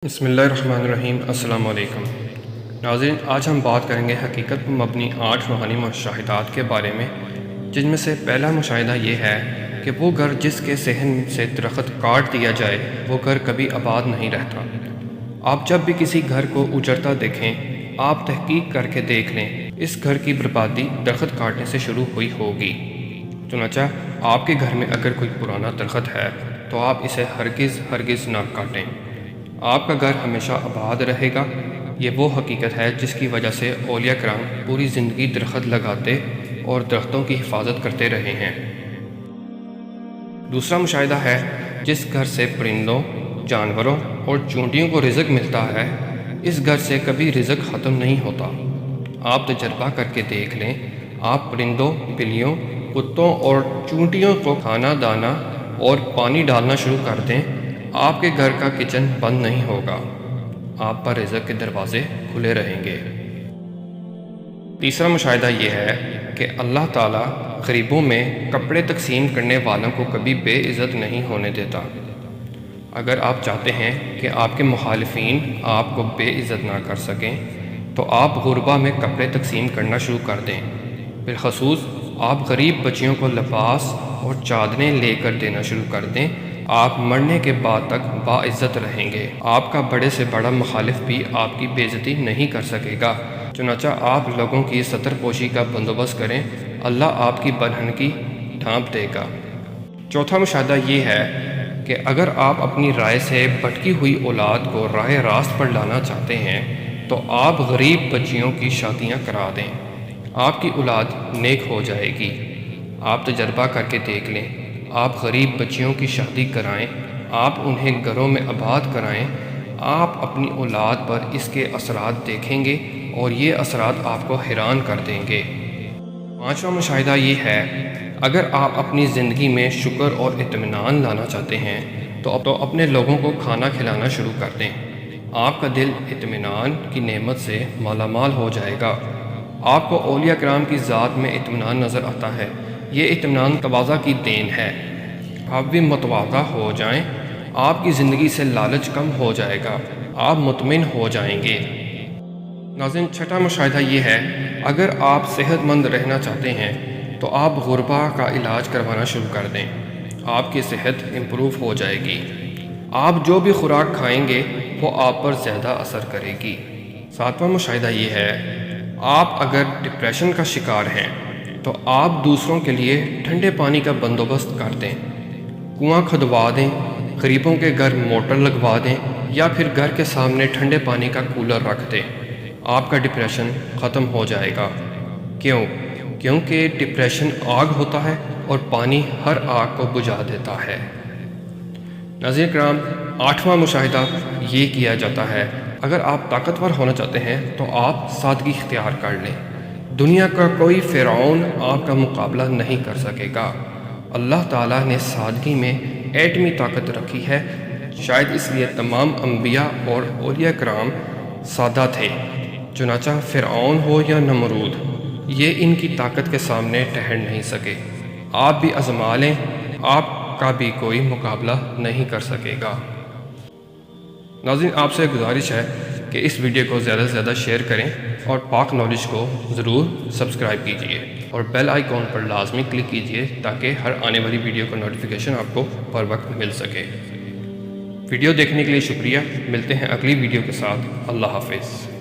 بسم اللہ الرحمن الرحیم۔ السلام علیکم ناظرین، آج ہم بات کریں گے حقیقت پر مبنی 8 روحانی مشاہدات کے بارے میں، جن میں سے پہلا مشاہدہ یہ ہے کہ وہ گھر جس کے صحن سے درخت کاٹ دیا جائے وہ گھر کبھی آباد نہیں رہتا۔ آپ جب بھی کسی گھر کو اجڑتا دیکھیں، آپ تحقیق کر کے دیکھ لیں اس گھر کی بربادی درخت کاٹنے سے شروع ہوئی ہوگی۔ چنانچہ آپ کے گھر میں اگر کوئی پرانا درخت ہے تو آپ اسے ہرگز نہ کاٹیں۔ آپ کا گھر ہمیشہ آباد رہے گا۔ یہ وہ حقیقت ہے جس کی وجہ سے اولیاء کرام پوری زندگی درخت لگاتے اور درختوں کی حفاظت کرتے رہے ہیں۔ دوسرا مشاہدہ ہے جس گھر سے پرندوں، جانوروں اور چونٹیوں کو رزق ملتا ہے، اس گھر سے کبھی رزق ختم نہیں ہوتا۔ آپ تجربہ کر کے دیکھ لیں، آپ پرندوں، بلیوں، کتوں اور چونٹیوں کو کھانا دانا اور پانی ڈالنا شروع کر دیں، آپ کے گھر کا کچن بند نہیں ہوگا، آپ پر رزق کے دروازے کھلے رہیں گے۔ تیسرا مشاہدہ یہ ہے کہ اللہ تعالیٰ غریبوں میں کپڑے تقسیم کرنے والوں کو کبھی بے عزت نہیں ہونے دیتا۔ اگر آپ چاہتے ہیں کہ آپ کے مخالفین آپ کو بے عزت نہ کر سکیں تو آپ غربا میں کپڑے تقسیم کرنا شروع کر دیں۔ بالخصوص آپ غریب بچیوں کو لباس اور چادریں لے کر دینا شروع کر دیں، آپ مرنے کے بعد تک باعزت رہیں گے۔ آپ کا بڑے سے بڑا مخالف بھی آپ کی بے عزتی نہیں کر سکے گا۔ چنانچہ آپ لوگوں کی ستر پوشی کا بندوبست کریں، اللہ آپ کی برہنگی ڈھانپ دے گا۔ چوتھا مشاہدہ یہ ہے کہ اگر آپ اپنی رائے سے بھٹکی ہوئی اولاد کو راہ راست پر لانا چاہتے ہیں تو آپ غریب بچیوں کی شادیاں کرا دیں، آپ کی اولاد نیک ہو جائے گی۔ آپ تجربہ کر کے دیکھ لیں، آپ غریب بچیوں کی شادی کرائیں، آپ انہیں گھروں میں آباد کرائیں، آپ اپنی اولاد پر اس کے اثرات دیکھیں گے اور یہ اثرات آپ کو حیران کر دیں گے۔ پانچواں مشاہدہ یہ ہے، اگر آپ اپنی زندگی میں شکر اور اطمینان لانا چاہتے ہیں تو اپنے لوگوں کو کھانا کھلانا شروع کر دیں، آپ کا دل اطمینان کی نعمت سے مالا مال ہو جائے گا۔ آپ کو اولیاء کرام کی ذات میں اطمینان نظر آتا ہے، یہ اطمینان تواضع کی دین ہے۔ آپ بھی متواضع ہو جائیں، آپ کی زندگی سے لالچ کم ہو جائے گا، آپ مطمئن ہو جائیں گے۔ ناظرین، چھٹا مشاہدہ یہ ہے، اگر آپ صحت مند رہنا چاہتے ہیں تو آپ غربا کا علاج کروانا شروع کر دیں، آپ کی صحت امپروو ہو جائے گی۔ آپ جو بھی خوراک کھائیں گے وہ آپ پر زیادہ اثر کرے گی۔ ساتواں مشاہدہ یہ ہے، آپ اگر ڈپریشن کا شکار ہیں تو آپ دوسروں کے لیے ٹھنڈے پانی کا بندوبست کر دیں، کنواں کھدوا دیں، غریبوں کے گھر موٹر لگوا دیں یا پھر گھر کے سامنے ٹھنڈے پانی کا کولر رکھ دیں، آپ کا ڈپریشن ختم ہو جائے گا۔ کیونکہ ڈپریشن آگ ہوتا ہے اور پانی ہر آگ کو بجھا دیتا ہے۔ ناظرین کرام، 8واں مشاہدہ یہ کیا جاتا ہے، اگر آپ طاقتور ہونا چاہتے ہیں تو آپ سادگی اختیار کر لیں، دنیا کا کوئی فرعون آپ کا مقابلہ نہیں کر سکے گا۔ اللہ تعالیٰ نے سادگی میں ایٹمی طاقت رکھی ہے، شاید اس لیے تمام انبیاء اور اولیاء کرام سادہ تھے۔ چنانچہ فرعون ہو یا نمرود، یہ ان کی طاقت کے سامنے ٹھہر نہیں سکے۔ آپ بھی آزما لیں، آپ کا بھی کوئی مقابلہ نہیں کر سکے گا۔ ناظرین، آپ سے گزارش ہے کہ اس ویڈیو کو زیادہ سے زیادہ شیئر کریں اور پاک نالج کو ضرور سبسکرائب کیجیے اور بیل آئیکن پر لازمی کلک کیجیے تاکہ ہر آنے والی ویڈیو کا نوٹیفیکیشن آپ کو پر وقت مل سکے۔ ویڈیو دیکھنے کے لیے شکریہ، ملتے ہیں اگلی ویڈیو کے ساتھ۔ اللہ حافظ۔